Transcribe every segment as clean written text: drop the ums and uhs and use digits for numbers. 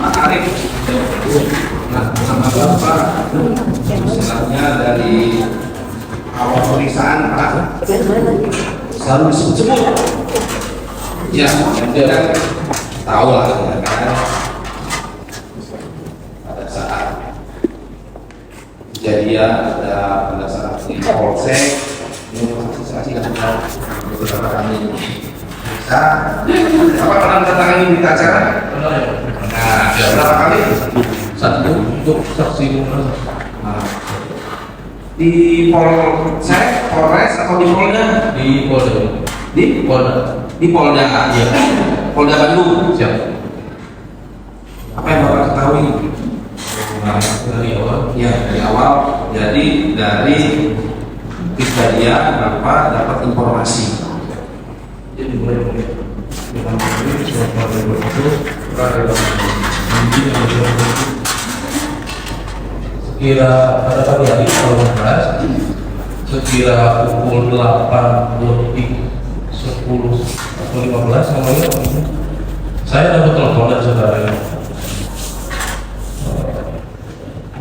Pak Arif. Nah, sama Bapak istilahnya dari awal pemeriksaan Pak selalu disebut-sebut. Ya, dia kan tahu lah ya kan. Pada saat kejadian ada pada saat di Polsek ini saksi kan beberapa kali bisa apa pernah mendatangi berita acara? Nah, berapa kali? Satu untuk saksi Nah, di Polsek, Polres atau di Polda? di Polda. Di Polda. Di Polda. Iya. Polda Bandung. Siap. Apa yang Bapak ketahui? Nah, dari awal. Ya, dari awal. Jadi dari kejadian Bapak dapat informasi. Jadi mulai dengan ini sudah pada berlaku sekira pada pagi hari tanggal 12 sekira pukul 8 lebih 10 atau 15 namanya saya dapat telepon dari saudara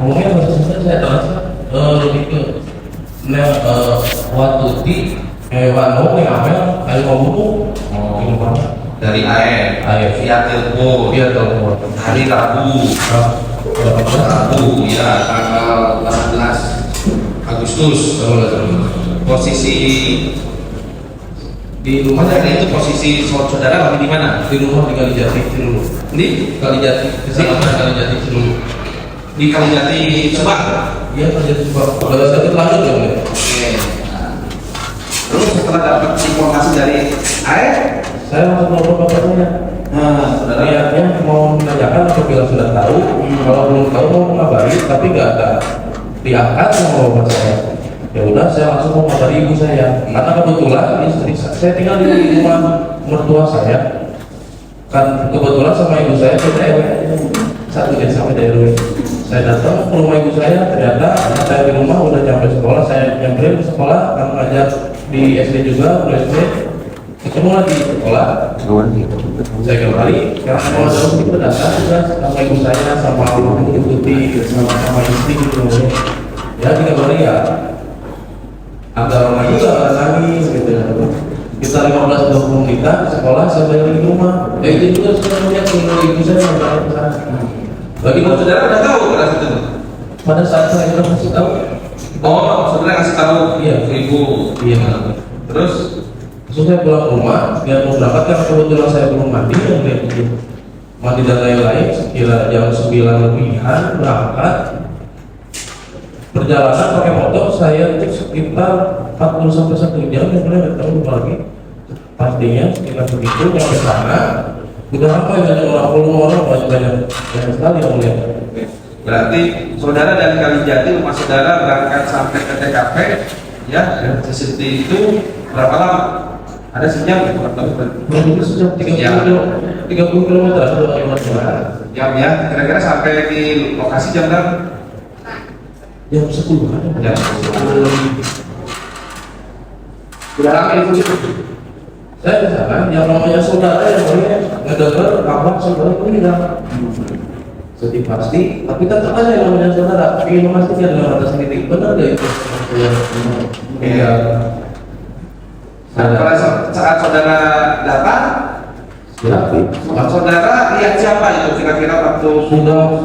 ngomongnya bahasa Sunda saya terasa lebih ke watuti wano yang amel ayo ngomong Dari AR via telepon hari Rabu ya tanggal 18 Agustus. Posisi di rumah dari itu posisi saudara lagi di mana? di rumah di Kalijati Cilulu. Di Kalijati kesalahan Kalijati Cilulu. di Kalijati Subang. Iya Kalijati Subang. Udah sakit lanjut ya mulai. Oke. Nah, terus setelah dapat informasi dari AR, Saya langsung ngobrol bapaknya. saudara Niatnya mau menanyakan apabila sudah tahu, kalau belum tahu mau mengabari, tapi nggak ada diangkat sama bapak saya. Ya udah, saya langsung mau mengabari ibu saya. Karena kebetulan istri saya tinggal di rumah mertua saya. Kan kebetulan sama ibu saya kita satu dia sama dari RW. Saya datang ke rumah ibu saya, ternyata anak saya di rumah udah sampai sekolah. Saya nyamperin ke sekolah, kan ngajar di SD juga, SD. Ketemu lagi di sekolah. Saya kembali karena mau ada itu datang juga sama ibu saya sama mengikuti sama istri gitu ya 3 hari ya agak lama juga nangis gitu kita 15-20 menit di sekolah saya balik di rumah itu juga sudah melihat ibu saya yang berada di sana bagi saudara udah tahu pada saat itu. pada saat saya udah kasih tahu Saudara kasih tahu iya ibu. iya Terus saya pulang ke rumah, dia mau berangkat karena kebetulan saya belum mandi, mandi dan lain-lain. Sekira jam 9 lebihan berangkat. Perjalanan pakai motor saya itu sekitar 40 sampai 1 jam, yang mulai nggak tahu lagi. Pastinya sekitar begitu sampai sana. Udah apa ya banyak orang banyak sekali yang melihat. berarti saudara dari Kalijati rumah saudara berangkat sampai ke TKP ya CCTV itu berapa lama? Ada sejam ya? Itu sejam 30 km atau 5 jam ya? Kira-kira sampai di lokasi jam berapa? jam 10 kan? Jam 10. Udah lama itu? Saya di sana, yang namanya saudara yang boleh ngedenger kabar saudara meninggal. Sedih pasti, tapi tetap aja yang namanya saudara ingin memastikan dengan mata sendiri benar gak itu? Iya. Pada saat saudara datang, saudara lihat siapa itu kira-kira waktu Sudah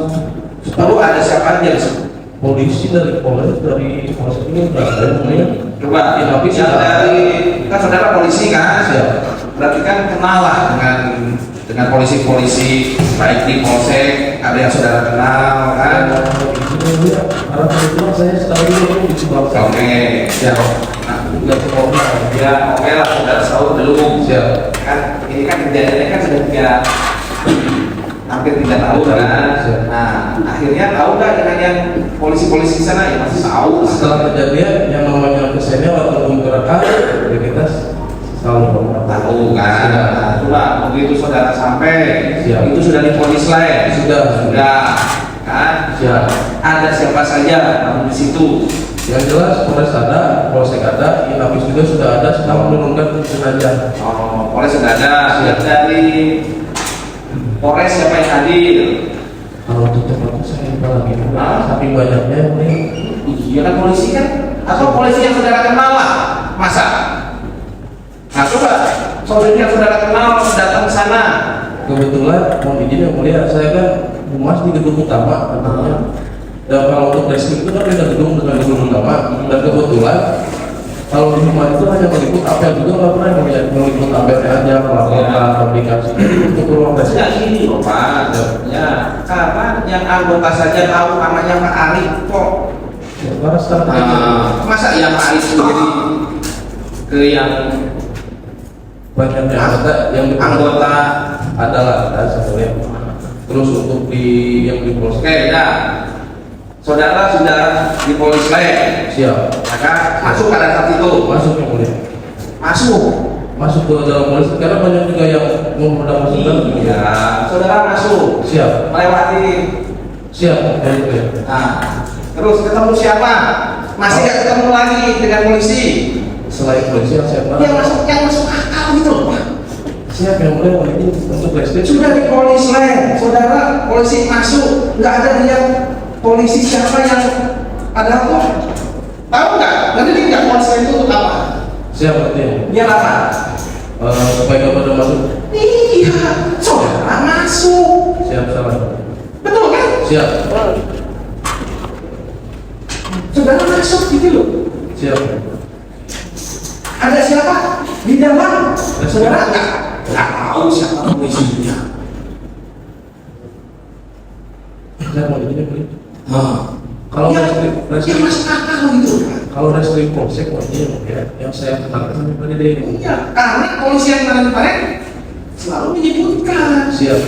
tahu ada siapa aja di situ? polisi dari Polres dari polisi ini berada namanya. Coba yang dari kan saudara polisi kan? Berarti kan kenal lah dengan polisi-polisi baik di Polsek, ada yang saudara kenal kan? Karena kebetulan saya setahu ini di Subang. Oke, siap. Nah, Tidak sekolah. ya oke lah saudara tahu dulu. Siap. Kan ini kan kejadiannya kan sudah hampir 3 tahun kan. Nah, akhirnya tahu nggak dengan yang polisi-polisi di sana ya masih tahu. Setelah kejadian yang namanya kesannya ataupun kerekam, ya kita selalu Tahu kan. Nah, coba begitu saudara sampai, Siap. itu sudah diponis lah ya. Sudah. Kan. Siap. Ada siapa saja di situ. Yang jelas Polres ada, Polsek ada, Inapis juga sudah ada, sedang menurunkan jenazah. Oh, Polres sudah ada. Dari Polres siapa yang hadir? tempatnya saya lupa lagi. Hah? Saking banyaknya ini. Iya kan polisi kan? Atau polisi yang saudara kenal lah? Masa? Nah coba, saudara yang saudara kenal datang ke sana. Kebetulan mohon izin yang mulia, saya kan humas di gedung utama katanya. Dan kalau untuk reskrim itu kan beda gedung dengan gedung utama. Dan kebetulan kalau di humas itu hanya meliput apel juga nggak pernah meliput apel aja melakukan komunikasi. Jadi untuk ruang reskrim. Ya gini loh Pak, ya karena yang anggota saja tahu namanya Pak Arif kok. Ya, karena sekarang Masa yang Pak Arif sendiri ke yang banyaknya anggota adalah sebenarnya. Terus untuk yang di polsek, oke ya, saudara sudah di polis lain, siap, maka masuk pada saat itu, masuk yang mulia, masuk ke dalam polisi karena banyak juga yang memudahkan masuk dalam. Iya, saudara masuk, Siap, melewati, siap, yang mulia. nah, terus ketemu siapa? Masih nggak ketemu lagi dengan polisi? Selain polisi yang siap, Yang masuk akal gitu loh Pak. siap yang mulia ini untuk reskrim. Sudah di polis lain, saudara polisi masuk, nggak ada lihat polisi siapa yang ada kok. Tahu nggak? Nanti dia polisi lain itu untuk apa? Siap artinya. Biar apa? Supaya nggak pada masuk. Iya, saudara masuk. Siap salah. Betul kan? Siap, Saudara masuk gitu loh. siap. Ada siapa di dalam? Saudara nggak tahu siapa polisinya. Saya mau izin yang mulia. Kalau Yang reskrim, masuk akal gitu kan? kalau reskrim polsek wajib ya. Yang saya katakan tadi ini. Iya, karena polisi yang kemarin selalu menyebutkan. Siap.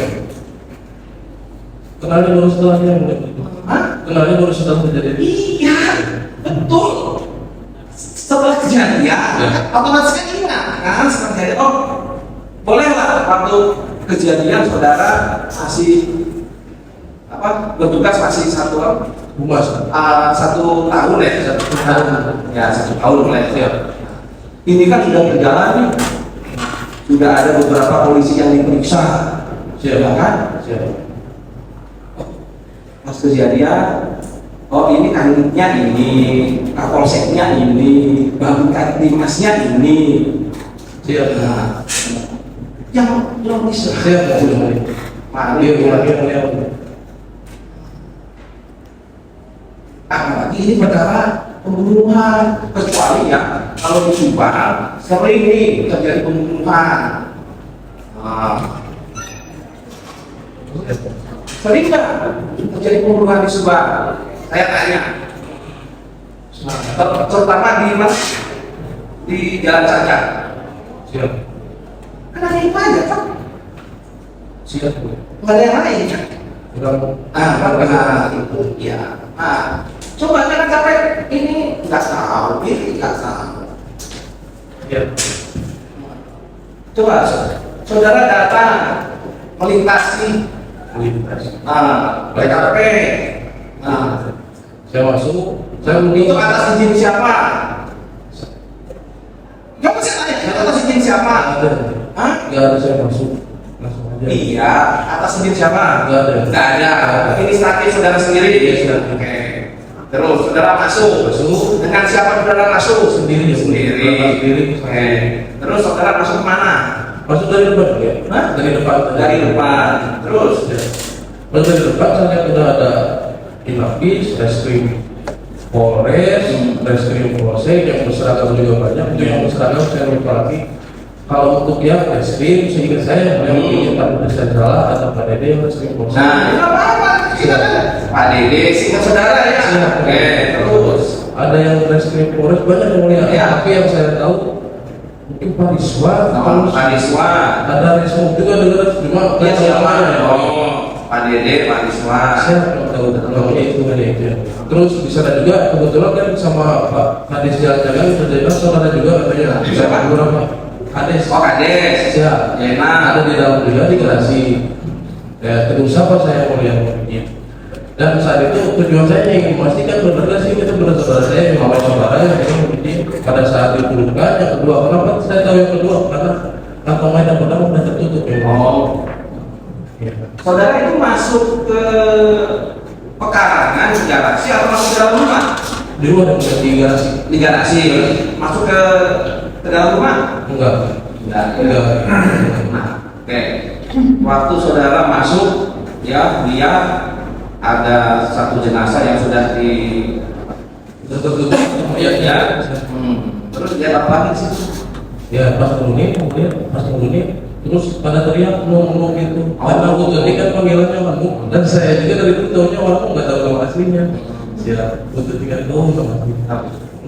Kenalnya baru setelahnya yang mulia. Hah? Kenalnya baru setelah terjadi. Iya, betul. Setelah kejadian, otomatis kan ingat kan setelah kejadian. Oh, bolehlah waktu kejadian saudara masih bertugas masih Humas. 1 tahun ya, 1 tahun ya 1 tahun mulai ya. Ini kan sudah berjalan nih, sudah ada beberapa polisi yang diperiksa, Siap ya kan? Siap. Pas kejadian, oh ini kanitnya ini, kapolseknya ini, bangkat dimasnya ini. Siap. Nah, yang bisa. Siap ya mulia. Dia mulai mulia. Apalagi ini perkara pembunuhan, kecuali ya kalau di Subang sering nih terjadi pembunuhan. Sering nggak terjadi pembunuhan di Subang? Saya tanya. Terutama di Jalan Saja. Siap. Kan ada yang aja kan? Siap. Nggak ada yang lain kan? Kurang. Itu ya. Coba jangan sampai ini nggak tahu, ini nggak tahu. Siap. Coba saudara datang melintasi BKP. Saya masuk. Saya Itu atas izin siapa? Coba saya tanya, atas izin siapa? Ada. Hah? Nggak ada saya masuk. Langsung aja. Iya, atas izin siapa? Nggak ada. Nggak ada. Inisiatif saudara sendiri. Iya, Oke. Terus saudara masuk. Masuk. Dengan siapa saudara masuk? Sendiri. Sendiri. Oke. Terus saudara masuk kemana? Masuk dari depan ya? Hah? Dari depan. Dari depan. Terus Ya. Lalu dari depan saya lihat udah ada Inafis, Reskrim Polres, Reskrim Polsek yang berseragam juga banyak. Untuk yang berseragam saya lupa lagi. Kalau untuk yang Reskrim, sehingga saya yang menginginkan saya salah atau Pak Dede yang Reskrim Polsek. nah, itu apa-apa. Pak Dede, singkat saudara ya. Siap. Oke, terus. Ada yang Reskrim Polres banyak yang mulia. Ya. Tapi yang saya tahu mungkin Pak Riswa, terus Pak Diswa. ada Resmo juga dengar cuma Ya, siapa? namanya. Oh, Pak Dede, Pak Diswa. Saya nggak tahu namanya itu kan ya itu. Terus di sana juga kebetulan kan sama Pak Kades Jalan-Jalan terjadi saudara juga katanya. Siapa? Beberapa Kades. Oh, Kades. Siap. Enak. Ada di dalam juga di garasi. Ya terus apa saya mau lihat ini. Dan saat itu tujuan saya ingin memastikan benar nggak sih itu benar saudara saya yang melawan saudara yang ini pada saat diturunkan. Yang kedua kenapa saya tahu yang kedua karena kantong yang pertama sudah tertutup ya. Oh. Ya. Saudara itu masuk ke garasi atau masuk ke dalam rumah? Di rumah dan di garasi. Di garasi, masuk ke dalam rumah? Enggak. Enggak. Nah, oke. Waktu saudara masuk, ya dia ada satu jenazah yang sudah di Tutup. ya. Terus dia apa lagi sih? Ya pas nurunin, kemudian pas nurunin terus pada teriak nung gitu. Karena aku tadi kan panggilannya Manu dan saya juga dari itu tahunya orang nggak tahu nama aslinya. Siap, untuk tiga tahun sama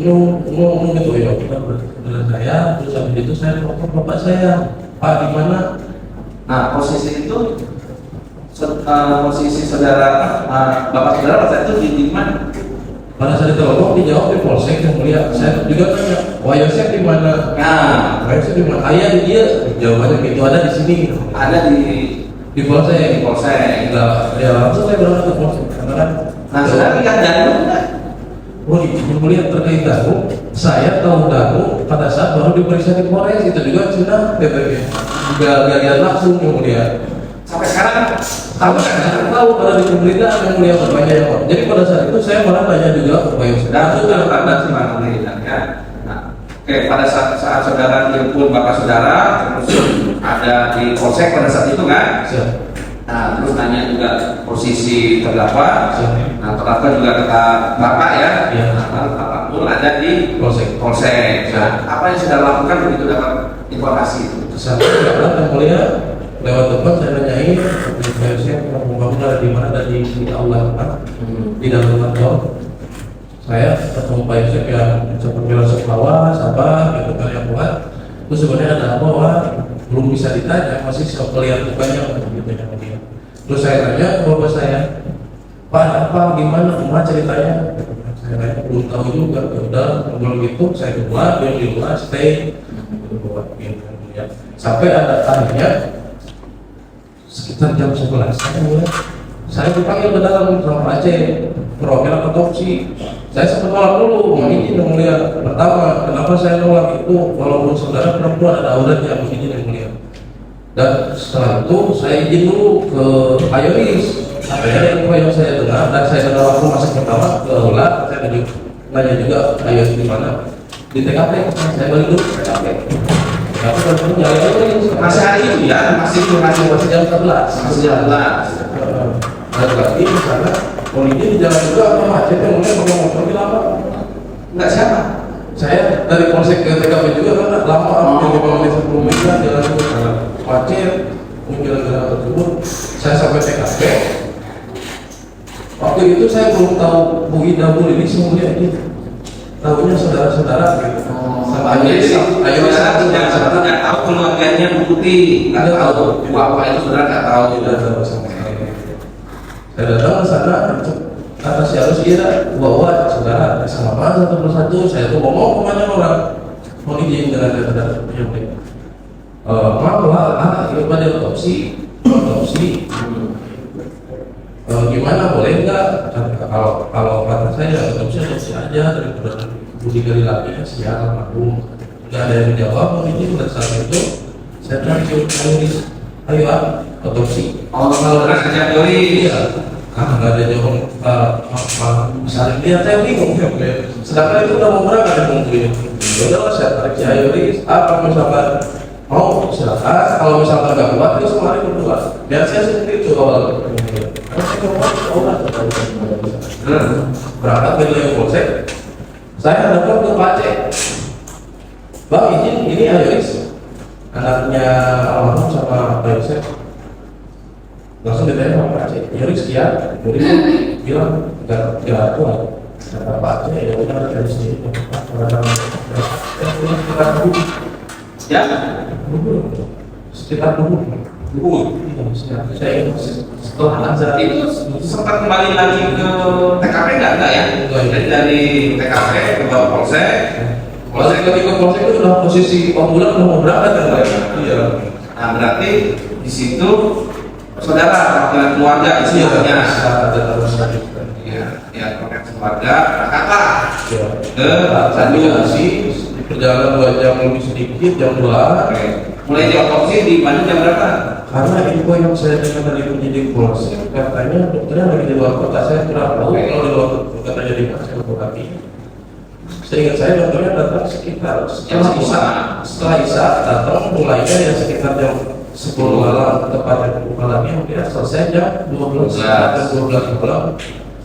nung gitu ya. Kita berkenalan saya, terus habis itu saya telepon bapak saya, Pak di mana? Nah posisi itu posisi saudara bapak saudara pada itu di mana? Pada saat ditelepon dijawab di polsek yang mulia. Saya juga tanya, Wah Yosef di mana? Nah, Yosef di mana? Ayah di dia. Jawabannya gitu, ada di sini. ada di Polsek. polsek. Nah, ya langsung saya berangkat ke polsek. Karena kan, Nah saudara lihat Danu enggak? oh yang mulia terkait Danu, saya tahu Danu pada saat baru diperiksa di Polres itu juga Cina, katanya. Gak lihat langsung yang mulia. Sampai sekarang Tahu saya tahu pada di pemerintahan yang mulia berbanyak yang. Jadi pada saat itu saya malah tanya juga ke Pak Yosef. dan itu kalau tanda sih mana ya. Nah, oke pada saat saudara telepon bapak saudara terus ada di polsek pada saat itu kan? Siap. Nah terus nanya juga posisi terdakwa. Siap. Nah terdakwa juga kata bapak ya. Iya. Nah, bapak pun ada di Polsek. polsek. Nah, apa yang sudah lakukan begitu dapat informasi itu? Kesana yang mulia lewat depan saya nanyain Pak Yosef yang membangun ada di mana, ada di Allah di dalam kantor. Saya ketemu Pak Yosef yang seperti filosof lawas apa gitu kan yang buat. Terus sebenarnya ada apa? Wah, belum bisa ditanya, masih kelihatan banyak gitu yang dia. Terus saya tanya ke bapak saya, Pak apa gimana ceritanya? Saya tanya belum tahu juga. Ya udah ngobrol gitu, saya keluar, dia di luar stay. Sampai ada akhirnya sekitar jam 11 saya dipanggil ke dalam sama Pak Aceh perwakilan otopsi. Saya sempat nolak dulu, mau izin yang mulia. Pertama, kenapa saya nolak itu walaupun saudara perempuan ada auditnya, mau izin yang mulia. Dan setelah itu saya izin dulu ke Pak Yoris. Ada info yang saya dengar dan saya dengar waktu masuk pertama ke ular, saya nanya juga Pak Yoris di mana di TKP. Saya balik dulu ke TKP. Tapi kalau Masih hari itu ya, masih jam 11. masih jam 11. Ada lagi di sana, polisi di jalan juga apa macet yang mulai pakai motor di lama. Enggak siapa? Saya dari polsek ke TKP juga kan lama, 5 menit 10 menit kan jalan itu macet, jalan tersebut. Saya sampai TKP. Waktu itu saya belum tahu Bu Ida Bu ini semuanya ini. Tahunya saudara-saudara gitu. Ayo saya tidak tahu keluarganya Bu Putih, nggak tahu. Bapak itu saudara nggak tahu. Tidak tahu sama sekali. Saya datang ke sana, kata si Arus kira bahwa saudara salaman satu persatu. Saya tuh ngomong kemana orang mau izin dengan saudara yang baik. Maaf lah, ini pada otopsi. Gimana boleh nggak? Kalau kata saya otopsi aja daripada budi kali lagi ya sial maklum. Nggak ada yang menjawab, mau izin pada saat itu saya terakhir menulis ayo otopsi. Kalau kerja teori, Iya. Nggak ada jawaban. Misalnya dia saya bingung ya. Sedangkan itu udah mau berangkat mungkin. Ya udahlah saya tarik si Ayoris. Apa misalkan mau silakan. Kalau misalkan nggak kuat, terus kemarin berdua. Biar saya sendiri itu awal. Karena saya kuat, berangkat ke wilayah polsek. Saya datang ke Pak Aceh. Bang izin ini Ayoris, anaknya almarhum sama Pak Yosef. Langsung ditanya sama Pak Aceh, Yoris sekian, Yoris bilang tidak kuat. Kata Pak Aceh, ya udah dari sini. ya, Sekitar 20. Saya setelah azan itu sempat kembali lagi ke TKP enggak ya? Jadi dari TKP ke polsek. Polsek ketika polsek itu sudah posisi ambulan udah mau berangkat kan Pak? Iya. Nah berarti di situ saudara dengan keluarga istilahnya. Ya keluarga kakak ke Sandwich perjalanan 2 jam lebih sedikit, jam 2. mulai di otopsi di Bandung jam berapa? karena info yang saya dengar dari penyidik polsek katanya dokternya lagi di luar kota. Saya kurang tahu kalau di luar kota jadi mana, saya lupa lagi. Seingat saya dokternya datang sekitar setelah Isa datang mulainya ya sekitar jam 10 malam tepatnya malamnya mungkin selesai jam 12 malam.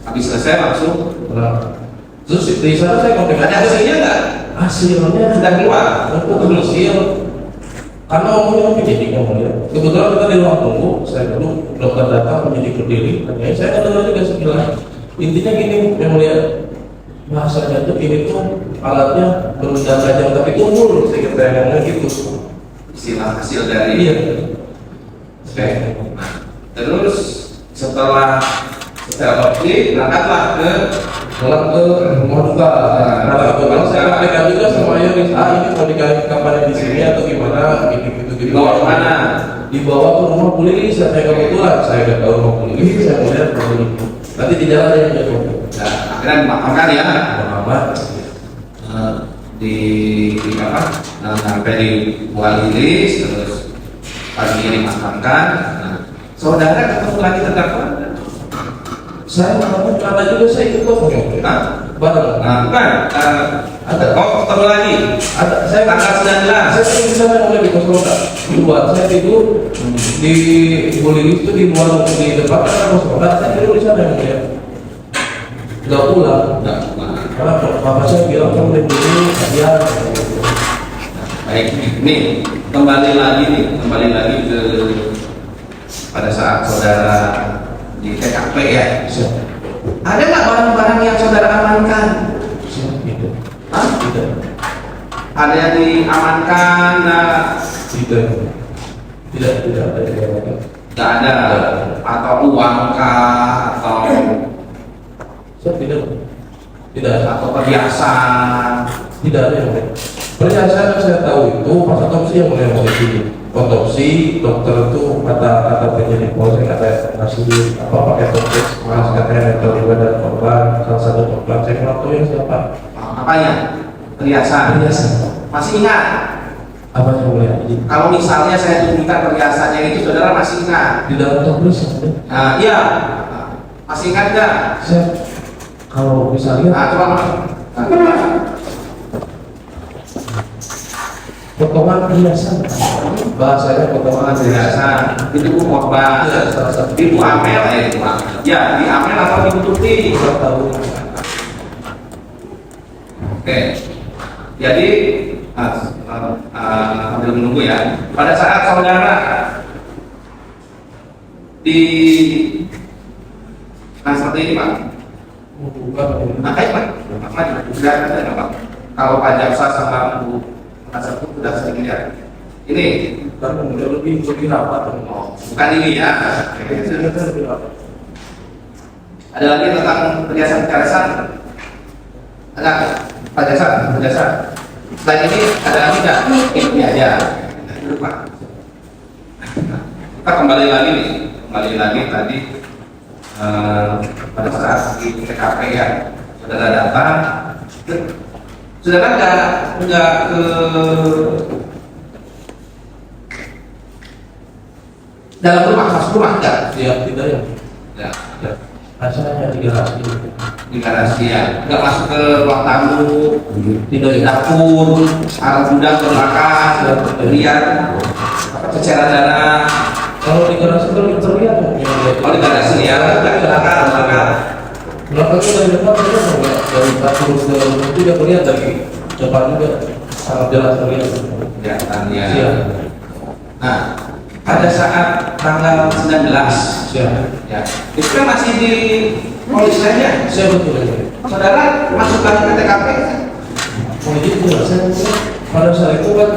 Habis selesai langsung. Nah, terus di sana saya kontak. Ada hasilnya nggak? Hasilnya Sudah keluar. belum hasil. Karena omongnya penyidiknya mulia. Kebetulan kita di ruang tunggu, saya dulu dokter datang penyidik berdiri. Saya dengar juga sekilas. Intinya gini, yang mulia, bahasanya tuh ini tuh alatnya berjaga jam tapi umur, saya kira ngomongnya gitu. Istilah hasil dari. Iya. Oke. Terus setelah oke, berangkatlah ke Pulang ke rumah duka. Nah, kebetulan saya sampaikan juga sama Yoris, ini mau dikasih kapan di sini atau gimana? Gitu. dibawa kemana? Dibawa ke rumah polisi. Saya kebetulan saya nggak tahu rumah polisi, saya melihat polisi. Nanti di jalan aja ya. Nah, akhirnya dimakamkan ya. Muhammad di apa? Sampai di Buah Lilis, terus pagi ini dimakamkan. Nah, saudara ketemu lagi terdakwa? saya mengalami karena juga saya ikut kok. Nah, Bareng. bukan. Ada. Oh, ketemu lagi. Ada. Saya Tanggal 19. Saya sering bisa mulai di pos roda di luar. Saya tidur di Bulilis itu di luar di depan ada pos roda. Saya tidur di sana yang mulia. Nggak pulang. Karena bapak saya bilang kamu udah dulu kasihan. Baik, nih kembali lagi ke pada saat saudara di TKP ya. Ada nggak barang-barang yang saudara amankan? Tidak. Hah? Tidak. Ada yang diamankan? Tidak. Tidak ada yang diamankan. Nggak ada. Atau uang kah? Atau Saya tidak. Tidak ada. atau perhiasan? Tidak ada yang lain. Perhiasan yang saya tahu itu pas otopsi yang mulai mau disini. Otopsi dokter itu kata penyidik polsek kata ngasih apa pakai toples mas katanya nempel di badan korban salah satu korban. Saya kurang tahu yang siapa. Apanya? Perhiasan. Masih ingat? Apa yang mulai? Kalau misalnya saya tunjukkan perhiasannya itu, saudara masih ingat? Di dalam toples ada. Nah, iya. Masih ingat nggak? Saya kalau bisa lihat Coba potongan perhiasan, bahasanya potongan perhiasan. itu korban, Ya, salah satu. itu amel ya, di amel atau ditutupi. Saya tahu. Oke, jadi sambil menunggu ya. Pada saat saudara di seperti ini Pak. Bukan. Pak. Sudah ada Pak. Kalau Pak Jaksa sama Bu Nasar itu sudah sering lihat. Ini Karena lebih rapat. bukan ini ya. Ada lagi tentang perhiasan. Ada Pak Jaksa. Selain ini ada lagi nggak? Ini aja. Lupa. Kita kembali lagi tadi pada saat di TKP ya, saudara datang. Saudara nggak ke dalam rumah, masuk rumah enggak? Ya, tidak ya. Ya. Asalnya di garasi. Di garasi ya, nggak masuk ke ruang tamu, Tidak di ya. dapur, arah gudang ke belakang, lihat apa ceceran darah. Kalau di garasi kan terlihat. Oh di garasi ya, dari belakang. Belakang itu dari depan saja enggak dari dapur ke rumah itu dia terlihat dari depan juga sangat jelas terlihat. Kelihatan ya. Siap. Nah, pada saat tanggal 19 Siap. ya, itu kan masih di polis saja. Saya betul ya. Saudara masuk lagi ke TKP. Oh jadi tidak, saya pada saat itu kan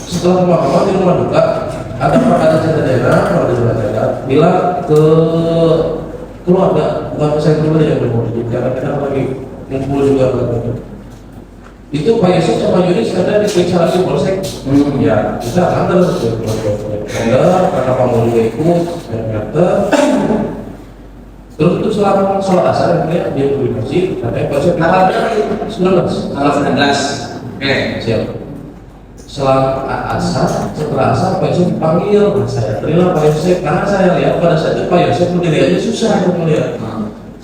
setelah pemakaman di rumah duka ada jaga bilang ke keluarga, bukan saya pribadi yang bermotif karena kita lagi ngumpul juga kan. Itu Pak Yusuf sama Yunis ada diperiksa lagi polsek. Ya kita antar karena kamu juga ikut ternyata. Terus itu selama sholat asar dia di masjid katanya polsek Tanggal 19. tanggal 19. Oke. Siap. setelah asar Pak Yosef dipanggil, saya terilah Pak Yosef karena saya lihat pada saat itu Pak Yosef berdiri aja susah untuk melihat.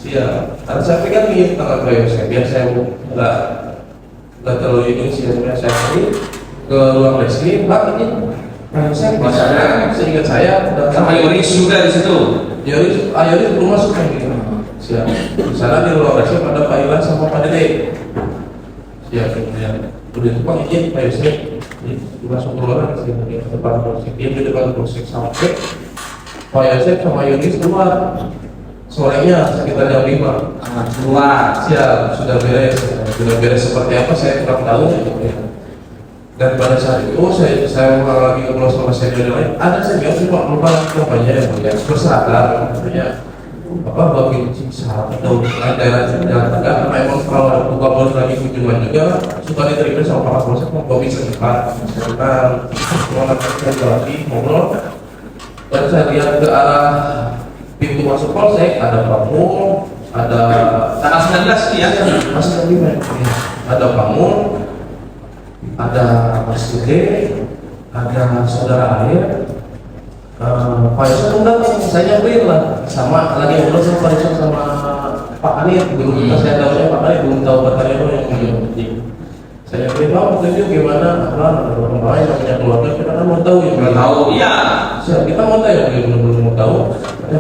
Siap, karena saya pegangin tangan Pak Yosef biar saya nggak terlalu ini sih, saya pergi ke ruang reskrim, Pak ini Pak Yosef masanya seingat saya sama Yoris juga di situ. Yoris belum masuk kan gitu. Siap, di sana di ruang reskrim ada Pak Iwan sama Pak Dede. Siap, kemudian udah itu Pak izin Pak Yosef langsung keluar ke depan polsek, dia di depan polsek sampai Pak Yosef sama Yoris keluar sorenya sekitar jam 5 keluar. siap, sudah beres seperti apa saya kurang tahu ya. Dan pada saat itu saya lagi ngobrol sama senior lain, ada senior cuma lupa namanya yang bersadar namanya apa bagian sisa atau daerah jalan tengah, karena emang kalau buka bos lagi kunjungan juga suka diterima sama Pak Polsek mau kopi sebentar mau lagi ngobrol. Dan saya lihat ke arah pintu masuk Polsek ada Pak Mul, ada Tanggal 19 ya. masih lagi ada Pak Mul, ada Mas Gede, ada saudara Air. Pak Yosef undang, saya nyamperin lah sama lagi ngobrol sama Pak Yosef sama Pak Anir, belum saya tahu Pak Anir belum tahu Pak Anir yang penting. Saya nyamperin, waktu itu gimana? Ada orang lain yang punya keluarga, kita kan mau tahu ya. Belum tahu, iya. Siap, kita mau tahu ya, belum mau tahu.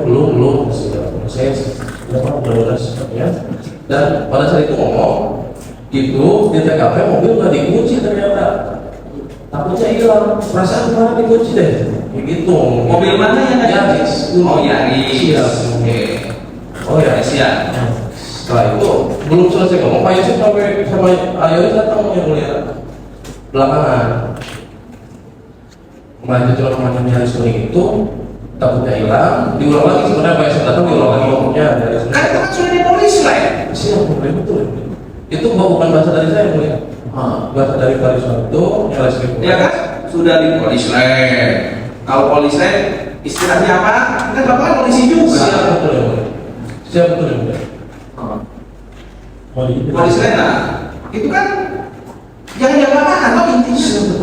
Belum masih proses. Udah ya. Dan pada saat itu ngomong, itu di TKP mobil nggak dikunci ternyata. Takutnya hilang, perasaan kemana dikunci deh. Begitu. Mobil mana yang ada? Yaris. Oh Yaris. Siap. Oke. Oh ya, siap. Setelah itu belum selesai ngomong, Pak Yosef sampai sama Ayoris datang yang mulia belakangan. Melanjutkan omongan Yaris kuning itu takutnya hilang, diulang lagi sebenarnya Pak Yosef datang diulang lagi ngomongnya dari Kan itu kan sudah di polisi lah ya. siap, betul. Itu bukan bahasa dari saya mulia. Bahasa dari Pak Yosef itu Yaris kuning. Ya kan? Sudah di polisi lah. Kalau polisi istilahnya apa? Kan bapak kan polisi juga. Siap betul ya mulia. Siap betul ya mulia. Polisi lain, nah itu kan jangan diapa-apakan atau intinya.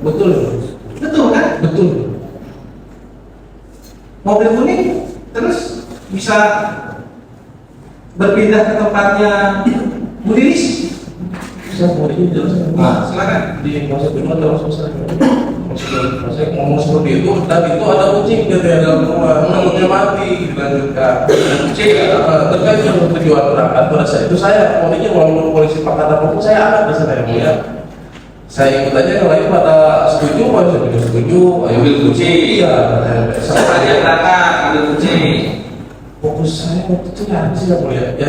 Betul kan? Betul. Mobil kuning terus bisa berpindah ke tempatnya Bu Diris. Saya mau dijelaskan. Nah, silakan. Di masa kedua terus selesai. Saya ngomong seperti itu, dan itu ada kucing di dalam rumah, rambutnya mati, dilanjutkan. Kucing terkait dengan tujuan berangkat pada saat itu saya, pokoknya walaupun polisi pakat apapun saya anak di sana ya. Saya ikut aja yang lain pada setuju, saya setuju. Ambil kucing. Iya. Saya aja berangkat ambil kucing. Fokus saya waktu itu ya sih nggak boleh. Ya,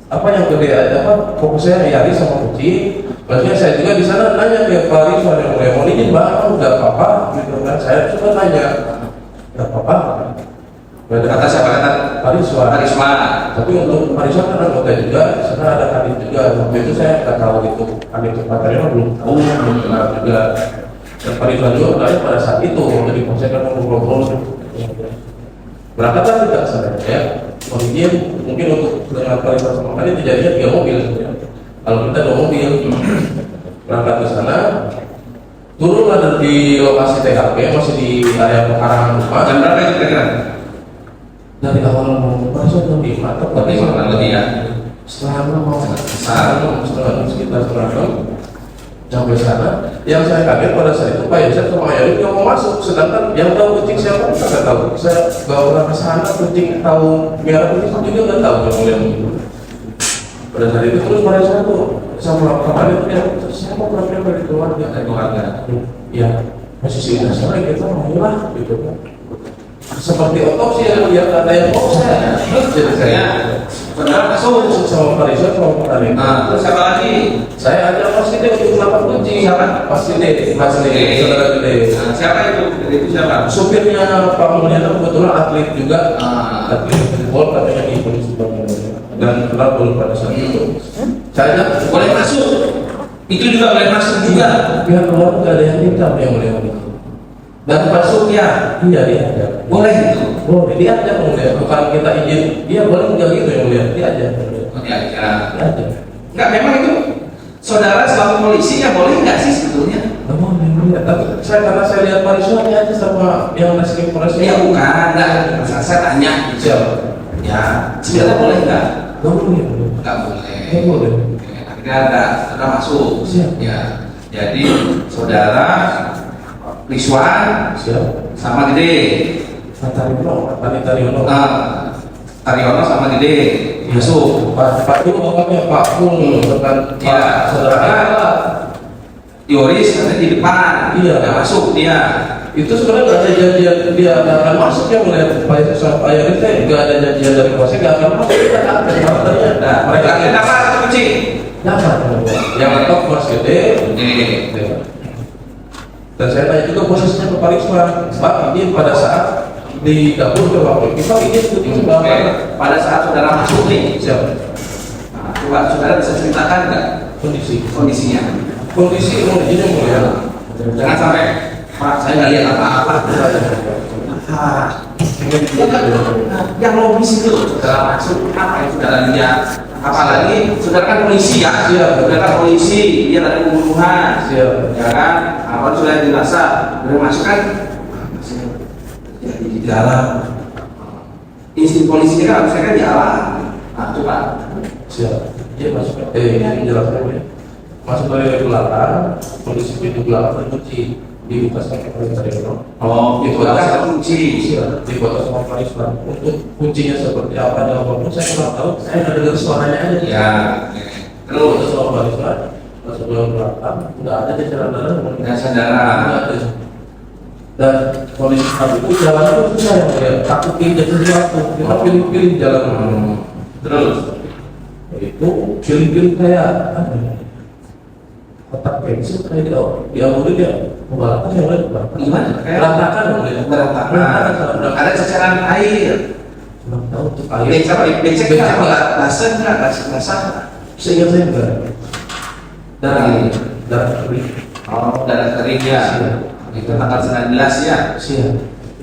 apa yang gede apa fokus saya Yaris sama kucing. Maksudnya saya juga di sana nanya ke Pak Rizwan yang mulai mau izin bang, nggak apa-apa gitu kan. Saya suka nanya, nggak apa-apa. Kata siapa kata? Pak Rizwan. Tapi untuk Pak Rizwan kan anggota juga, di sana ada Kadit juga. Waktu itu saya nggak tahu gitu. Kadit tempatnya belum tahu, belum kenal juga. Dan Pak Rizwan juga berada pada saat itu. Jadi saya kan ngobrol-ngobrol. Berangkatlah kita ke sana ya. Kemudian mungkin untuk dengan Pak Rizwan sama Kadit terjadinya 3 mobil ya. Kalau kita 2 mobil berangkat ke sana, turunlah dari lokasi TKP masih di area pekarangan rumah. Jam berapa itu kira-kira? Dari awal mau masuk jam 5 atau lebih ya. Setelah mau setelah sekitar setengah sampai sana. Yang saya kaget pada saat itu Pak Yosef sama Ayari nggak mau masuk, sedangkan yang tahu kucing siapa nggak tahu. Saya bawa ke sana kucing tahu biar kucing juga nggak tahu yang mulia itu. Pada saat itu terus pada saat itu sama kemarin itu ya saya mau berangkat dari keluarga. Ya masih sudah sore kita mau lah gitu kan. Seperti otopsi yang lihat ada yang mau saya. Jadi saya benar masuk sama Pak Rizwan sama Pak Alim. Nah, terus siapa lagi? Saya ajak Mas Gede untuk melakukan kucing. Siapa? Mas Gede, saudara Gede. Nah, siapa itu? Itu siapa? Supirnya Pak Mulyana kebetulan atlet juga. Atlet football katanya di polisi dan kenal baru pada saat itu. Saya ajak Boleh masuk. Itu juga boleh masuk juga. pihak keluarga nggak ada yang minta yang boleh masuk. Dan masuk ya. Iya dia ada. Boleh itu. Boleh dia aja boleh. Bukan kita izin. Dia boleh nggak gitu yang boleh. Dia aja. Oh, ya, ya. Dia aja. Enggak, memang itu saudara selaku polisi ya boleh nggak sih sebetulnya? Tapi karena saya lihat Pak Riswan aja sama yang rescue polisi. Ya bukan, enggak. Saya tanya. Ya, sebenarnya boleh nggak? Nggak boleh. Nggak boleh. Nggak boleh. Akhirnya ada masuk. Siap. Ya, jadi saudara Riswan Siap. sama Gede. Taryono. Taryono sama Gede masuk. Pak dulu pokoknya Pak Pul dengan Ya, Pak saudara. Yoris nanti di depan. Iya. Nggak masuk dia. Itu sebenarnya nggak ada janjian dia nggak akan masuk ya mulai Pak Yoris nggak ada janjian dari polisi nggak akan masuk kita ada ternyata. Nah, mereka kita apa kunci? Dapat yang laptop Mas Gede. Dan saya tanya juga posisinya ke Pak Risman, Pak ini pada saat di dapur ke waktu kita ini syuting sebelah mana? Pada saat saudara masuk nih, Siap. nah, coba saudara bisa ceritakan nggak kondisinya? Kondisi ini mulia. Jangan sampai Pak saya nggak lihat apa-apa. Yang logis itu saudara masuk apa yang saudara lihat? Apalagi saudara kan polisi ya, saudara kan polisi, dia ada pembunuhan, ya kan? Apa sudah dirasa, sudah masuk kan? Di dalam insting polisi kan harusnya kan di alam. Nah coba. Siap. Dia masuk. Menjelaskan ya. Masuk dari belakang, kondisi pintu belakang terkunci, dibuka sama Pak Risman. Oh, itu ada kunci. Siap. Dibuka sama Pak Risman. Untuk kuncinya seperti apa dan apapun saya kurang tahu. Saya nggak dengar suaranya aja. Ya. Terus sama Pak Risman. Masuk dalam belakang, nggak ada jalan darah. Nggak saudara. Nggak ada. Dan kondisi saat itu jalan itu susah ya, takut pindah sesuatu. Kita pilih-pilih jalan. Terus Itu pilih-pilih kayak kotak pensil kayak dia mulai dia membalapkan yang lain gimana? berantakan mulai Berantakan. Ada ceceran air. kurang tahu untuk air Becek nggak? Basah nggak? Basah. seingat saya enggak darah kering. Oh, darah kering ya. Itu tanggal 19 ya. Siap.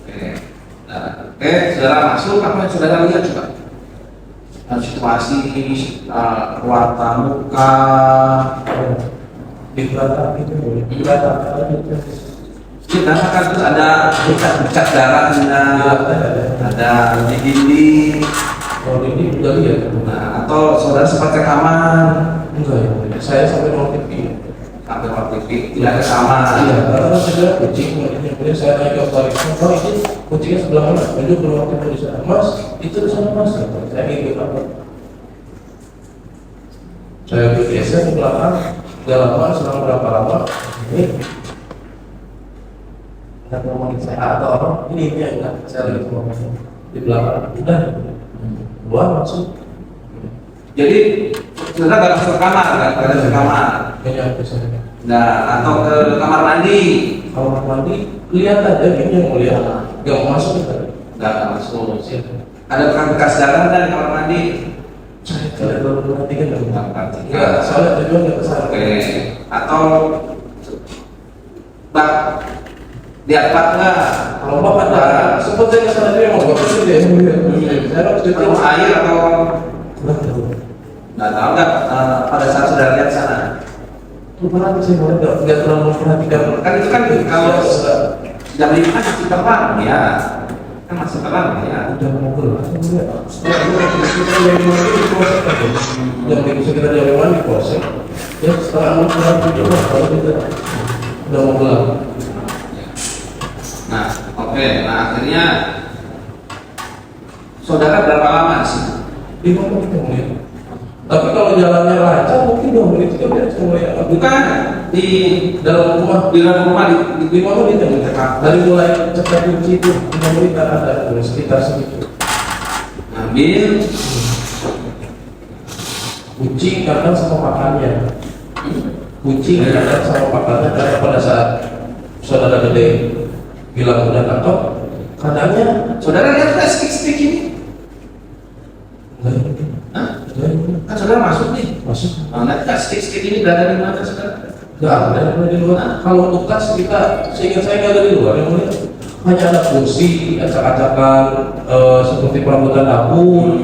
Oke. Nah, oke, saudara masuk apa yang saudara lihat coba? Situasi warna muka Di belakang itu boleh. Di belakang itu. kita kan terus ada bekas darah ada di dinding. Kalau ini udah lihat. Nah, atau saudara sempat rekaman Enggak ya. Saya sampai nol TV. sampai waktu itu tidak rekaman. Iya, karena saya kucing, kemudian saya naik ke Pak Risman, Pak ini kucingnya sebelah mana? Menunjuk ke ruang tamu di sana. Mas, itu di sana Mas. Saya ngikut apa? Saya bergeser ke belakang, gak lama, selang berapa lama, ini nggak ngomongin saya atau apa? Ini ya enggak, saya lagi ngomong di belakang, udah, keluar langsung. Jadi saudara nggak masuk ke kamar kan? Nggak masuk ke kamar. Kayaknya apa saya? Nah, atau ke kamar mandi. Kalau mandi, lihat aja ini yang mulia, gak mau masuk kan? Nggak masuk. Ada bekas darah dan kamar mandi. Saya tidak terlalu perhatikan dong. Enggak. Enggak, soalnya tujuan nggak kesana. Oke. Atau bak lihat bak nggak? Kalau bapak ada, sempat saya kesana dia mau bapak itu dia saya harus cuci Atau air atau kurang tahu. nggak tahu nggak pada saat saudara lihat sana. Lupa saya nggak terlalu memperhatikan. Kan itu kan kalau jam 5 kan masih terang ya. Kan masih terang ya. Udah mau keluar. Setelah itu kita dari mana di proses kan? Jam 5 sekitar jam 5 di proses. Ya setelah mau pulang juga kalau kita udah mau pulang. Nah, oke. Nah, akhirnya saudara berapa lama sih? 5 menit kemudian. Tapi kalau jalannya lancar mungkin 2 menit 3 menit kemudian. Bukan di Dalam rumah di dalam rumah di 5 menit ya. Dari mulai cepat kunci itu 5 menit ada sekitar segitu. ambil Kucing kadang sama makannya. Kucing kadang sama makannya karena pada saat saudara Gede bilang udah tangkap, kadangnya saudara lihat nggak stick ini? enggak mungkin. Hah? Enggak Kan saudara masuk nih. masuk. Nanti nggak stick ini berada di mana saudara? Enggak ada di luar. Kalau untuk tas kita, seingat saya nggak ada di luar. Yang mulia hanya ada kursi, acak-acakan seperti perabotan dapur,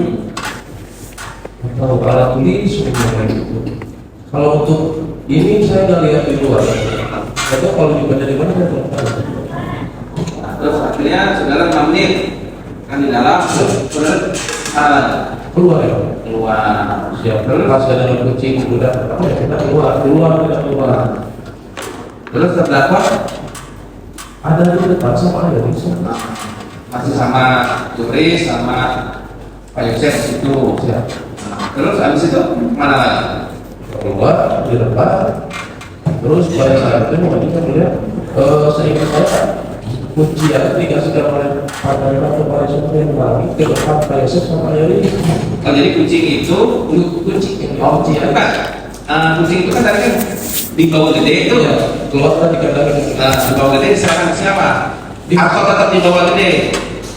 atau alat tulis, semuanya gitu. Kalau untuk Ini saya nggak lihat di luar. Atau kalau dibaca di mana saya belum tahu. Terus akhirnya saudara 5 menit kan di dalam, terus Keluar ya. keluar. Siap. Pas ada yang kucing udah apa ya, kita keluar tidak keluar. Terus terdakwa Ada di depan sama ada di sana. masih sama Juris sama Pak Yosef itu. Siap. Terus habis itu mana lagi? Keluar di depan. Terus pada saat itu kita melihat seingat saya kuncian dikasih oleh partner atau Pak Yosef yang lagi ke depan Pak Yosef sama Yori. Oh, jadi kucing itu Kuncian. bukan. Kucing itu kan tadi kan di bawah gede itu. Iya. Keluar tadi kandang. Di bawah gede diserahkan ke siapa? Atau tetap di bawah gede?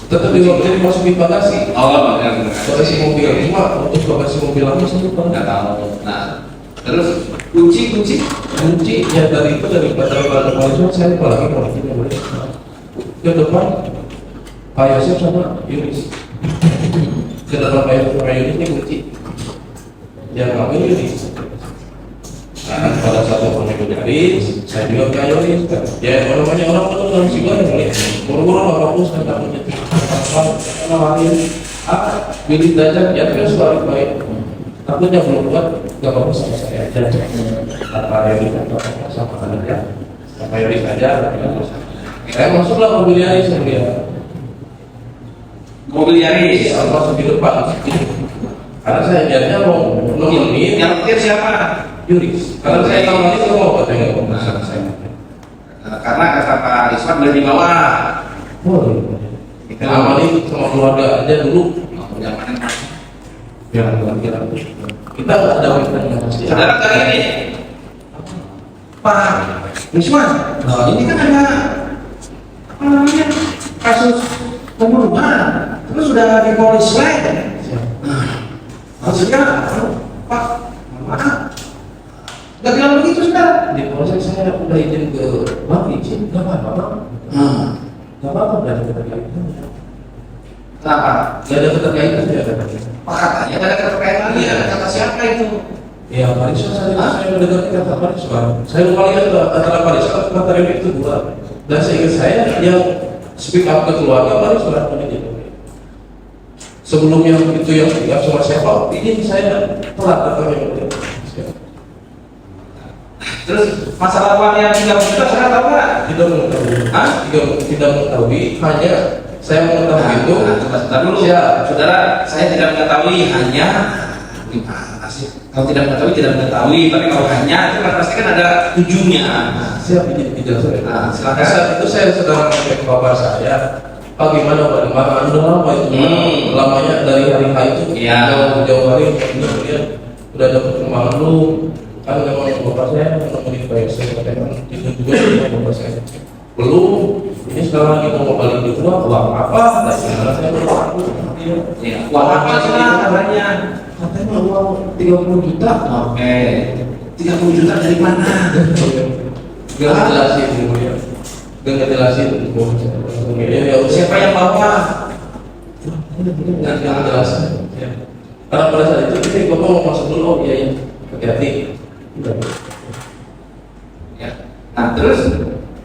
Tetap di waktu itu masukin bagasi. Oh, benar. Bagasi mobil cuma untuk bagasi mobil lagi satu Nggak tahu. Nah, terus kunci kunci ya dari itu dari partner Pak Yosef saya lupa lagi kalau kita boleh ke depan Pak Yosef sama Yunis. Ke depan Pak Yosef sama Yunis ini kunci. Yang kami Yunis. Nah, pada saat orang itu Yunis, saya juga ke Yunis. Ya namanya orang itu dalam sih gue yang lihat. Buru-buru nggak fokus kan takutnya. Karena lagi milih dajak ya terus balik baik. Takutnya belum kuat nggak fokus sama saya aja. Tanpa Yunis atau sama anaknya. Sama Yunis aja. Saya masuklah mobil Yaris yang dia. mobil Yaris. Saya masuk di depan. Karena saya lihatnya mau nemenin Yang nyetir siapa? Yuris. Karena saya tahu ini kalau mau tengok sama saya. Karena kata Pak Iswan boleh dibawa. Boleh. Kita amali sama keluarga aja dulu. Jangan. Yang kira kita nggak ada yang pasti. Saudara kali ini, Pak Iswan. Nah, ini kan ada apa namanya kasus pembunuhan. Terus sudah diponis lain. Maksudnya, Pak, maaf. Gak bilang begitu sudah. Di proses saya udah izin ke Bang izin nggak apa-apa. Nggak apa-apa dari keterkaitan. Kenapa? Nggak ada keterkaitan ya kata. Pak katanya gak ada keterkaitan lagi. Ada kata siapa itu? Ya Paris saya mendengar kata Paris saya lupa lihat antara Paris kata Remi itu dua. Dan seingat saya yang speak up ke keluarga Paris ini gitu. Sebelum yang itu yang sama siapa ini saya telat datangnya. Terus masalah uang yang 3 juta saya tahu nggak? Tidak mengetahui. Hah? Tidak mengetahui. Hanya saya mengetahui itu. Sebentar dulu. Ya. Saudara, saya tidak mengetahui hanya gimana sih? Kalau tidak mengetahui, tapi kalau hanya itu kan pasti kan ada ujungnya. Siap dijelaskan. Nah, silakan. Saat itu saya sedang cek ke bapak saya. Pak gimana Pak? Udah lama itu. Lamanya dari hari H itu. Iya. Jauh hari kemudian udah ada perkembangan lu. Kan memang bapak saya menemui Pak Yosef katanya itu juga sama bapak saya. Belum. Ini sekarang lagi mau balik di uang apa? Nah, sekarang saya belum tahu. Iya. Uang apa sih katanya? Katanya uang 30 juta. Oke. 30 juta dari mana? Gak ngejelasin dulu ya. Gak ngejelasin ya, Siapa yang bawa? Gak ngejelasin ya. Karena pada saat itu kita bapak mau masuk dulu, oh iya ya, hati-hati. Ya. Nah terus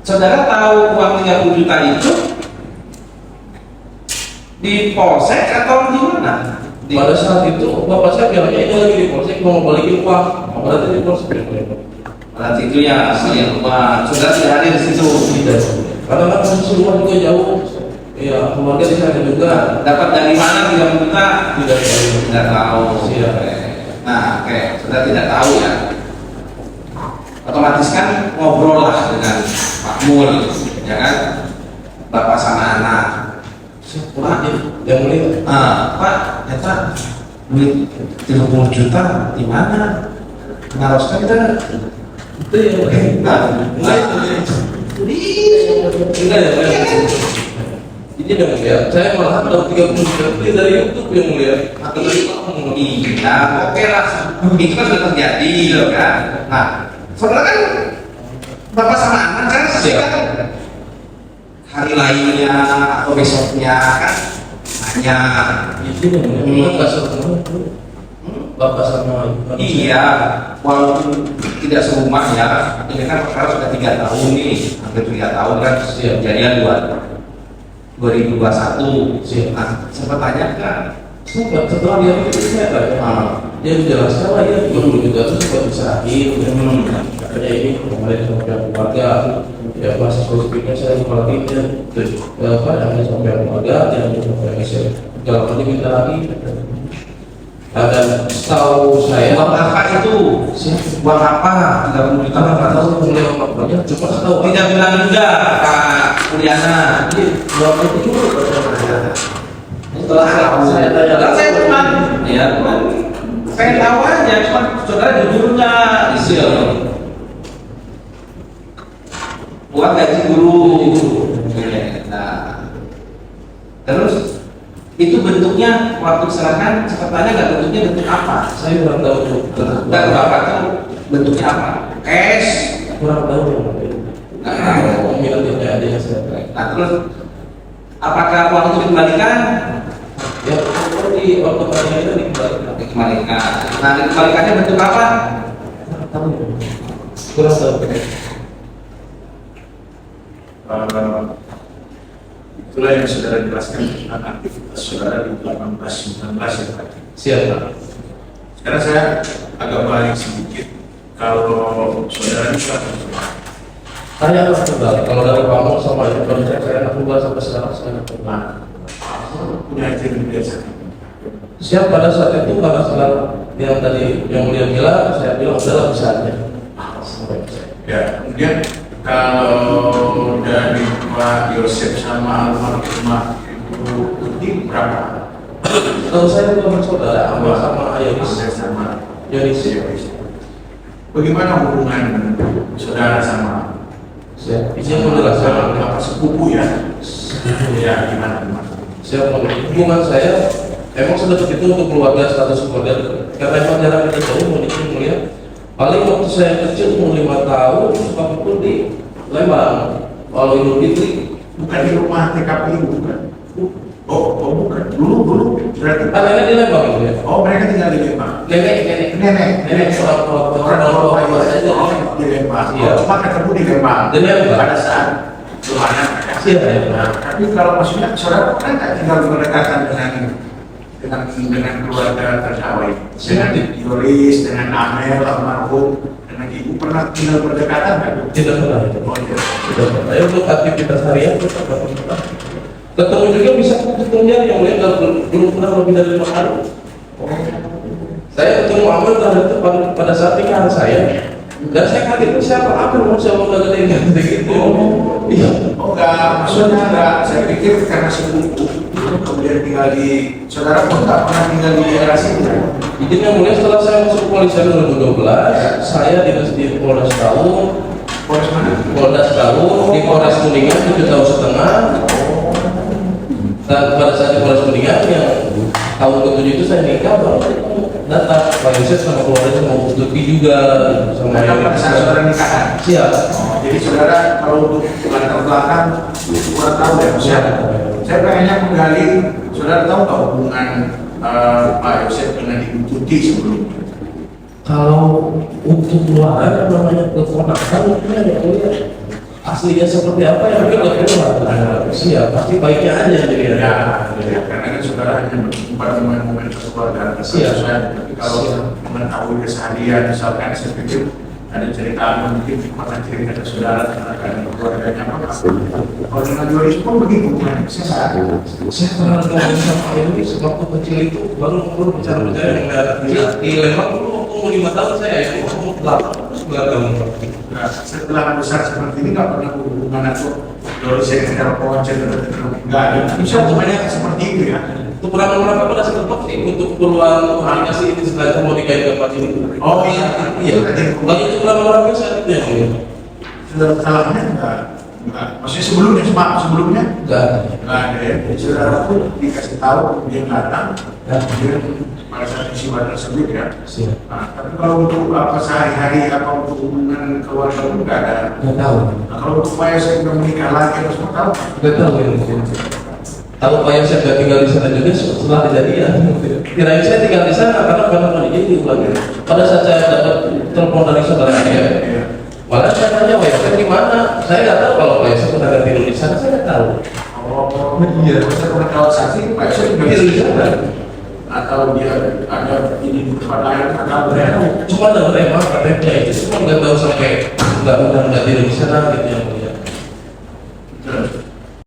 saudara tahu uang 30 juta itu di polsek atau di mana? Pada saat itu bapak saya bilangnya ini lagi di polsek mau balikin uang. Berarti di polsek. Berarti itu ya asli uang. Saudara tidak hadir di situ. Tidak. Karena kan posisi rumah juga jauh. Ya keluarga di sana juga. Dapat dari mana 30 juta? Tidak tahu. Iya. Nah, oke, saudara tidak tahu ya. Otomatis kan ngobrol lah dengan Pak Mul, ya kan? Bapak sama anak. Pak, yang mulia. Pak, ternyata duit 30 juta di mana? Ngaroskan kita Itu yang enggak ya. Ini yang mulia. Saya malah dapat 30 juta beli dari YouTube yang mulia. Atau dari kamu. Iya, oke lah. Itu kan sudah terjadi, gitu kan? Nah, saudara kan bapak sama anak kan saksikan hari lainnya atau besoknya kan hanya Itu yang mulia. Enggak bapak sama ibu? Iya, walaupun tidak serumah ya, ini kan perkara sudah 3 tahun nih, hampir 3 tahun kan kejadian 2021. Nah, sempat tanya kan? Sempat, setelah dia itu saya tanya, dia menjelaskan lah ya 20 juta itu sempat diserahin, katanya ini kemarin sama pihak keluarga, ya bahasa spesifiknya saya lupa lagi dia ada sama pihak keluarga, dia juga pihak dalam arti minta lagi. Dan setahu saya Uang apa itu? Uang apa? 30 juta nggak tahu kemudian maknanya, cuma tahu tidak bilang juga Kak Uliana. jadi uang itu cuma setelah saya tanya, Kan saya cuma pengen tahu aja, cuma saudara jujurnya isi uang gaji guru. Nah, terus itu bentuknya waktu diserahkan cepatannya nggak bentuknya bentuk apa? saya kurang tahu tuh. Dan berapa itu bentuknya apa? Cash? Kurang tahu Nggak tahu. minat tidak ada yang saya tahu. Nah terus apakah uang itu dikembalikan? Ya, kalau di waktu kemarin itu dikembalikan. Dikembalikan. Nah dikembalikannya bentuk apa? Kurang tahu. Itulah yang saudara jelaskan tentang aktivitas saudara di 18-19 ya Pak. Siap Pak. Sekarang saya agak balik sedikit. Kalau saudara bisa Tanya lah kembali, kalau dari Pamong sama itu saya anak tunggal sampai sekarang saya anak tunggal. punya itu biasa. Siap pada saat itu karena segala yang tadi yang dia bilang, saya bilang udahlah bisa aja. Ya, kemudian kalau dari Pak Yosef sama almarhumah Ibu Tuti berapa? Kalau saya belum bersaudara, sama Ayonis. Sama Yonis. Bagaimana hubungan saudara sama Siap. Izin menjelaskan. apa sepupu ya? Ya, gimana? Siap. Hubungan saya emang sudah begitu untuk keluarga, status keluarga. Karena emang jarang kita tahu, melihat. Paling waktu saya kecil umur 5 tahun suka pukul di Lembang. Kalau Idul Fitri Bukan di rumah TKP bukan? Oh bukan. Dulu berarti. kan nenek di Lembang itu ya. Oh mereka tinggal di Lembang. Nenek seorang tua saya di Lembang. Iya. Cuma ketemu di Lembang. Di Lembang. Pada saat keluarnya. Siap ya. Nah, tapi kalau maksudnya saudara kan nggak tinggal berdekatan dengan keluarga terdakwa dengan Yoris, dengan Amel, almarhum, dengan ibu pernah tinggal berdekatan nggak? Tidak pernah. Oh iya. Tidak pernah. Ya untuk aktivitas harian kita tidak pernah. Ketemu juga bisa ketemunya yang lain belum pernah lebih dari 5 hari. Saya ketemu Amel pada saat nikahan saya. Dan saya kaget itu siapa? Apa mau saya mau gede ini gitu. Iya. Oh enggak, maksudnya enggak. Saya pikir karena sepupu kemudian tinggal di saudara pun nggak pernah tinggal di daerah sini. Jadi yang mulia setelah saya masuk kepolisian 2012, saya dinas di Polres Taung, Polres mana? Polres Taung, di Polres Kuningan 7 tahun setengah. Dan pada saat di Polres Kuningan yang tahun ke-7 itu saya nikah, baru datang Pak Yosef sama keluarga mau Tuti juga sama Karena pada saat saudara nikahan. siap. Jadi saudara kalau untuk latar belakang kurang tahu ya maksudnya. Saya pengennya menggali, saudara tahu nggak hubungan Pak Yosef dengan Ibu Tuti sebelumnya? Kalau untuk keluarga namanya keponakan mungkin ya mulia aslinya seperti apa ya mungkin nggak perlu lah. Siap, pasti baiknya aja jadi Ya, karena kan saudara hanya pada momen-momen kekeluargaan. Siap. Tapi kalau mengetahui keseharian, misalkan saya pikir ada cerita mungkin pernah cerita ke saudara tentang keluarganya apa? Kalau dengan Yoris pun begitu, saya Saya pernah ngomong sama ini waktu kecil itu baru bicara-bicara yang kecil di Lembang dulu waktu umur 5 tahun saya ya umur 8 9 tahun. Nah, setelah besar seperti ini nggak pernah hubungan atau Yoris saya telepon, nggak ada. Bisa hubungannya seperti itu ya? Itu pernah berapa pada satu sih untuk keperluan komunikasi ini setelah mau nikahin ke tempat ini. Oh iya, Iya. Lagi itu pernah berapa saat itu ya? sudah salahnya nggak. Maksudnya sebelumnya Enggak. nggak ada ya. Jadi saudara pun dikasih tahu dia datang, kemudian pada saat peristiwa tersebut ya. Siap. Nah, tapi kalau untuk apa sehari-hari apa untuk hubungan keluarga pun nggak ada. Nggak tahu. Nah, kalau untuk saya sudah menikah lagi harus mau tahu. Nggak tahu ya mungkin. Kalau Pak Yosef nggak tinggal di sana juga setelah kejadian, kirain saya tinggal di sana karena pernah jadi ulang. Pada saat saya dapat telepon dari saudara saya, malah saya tanya Pak Yosef di mana? Saya nggak tahu kalau Pak Yosef pernah tidur di sana, saya nggak tahu. Oh iya, saya pernah tahu saksi Pak Yosef juga Tidur di sana. atau dia ada ini di tempat lain atau berapa? Cuma dengar emang katanya itu, cuma nggak tahu sampai nggak tidur di sana gitu yang mulia.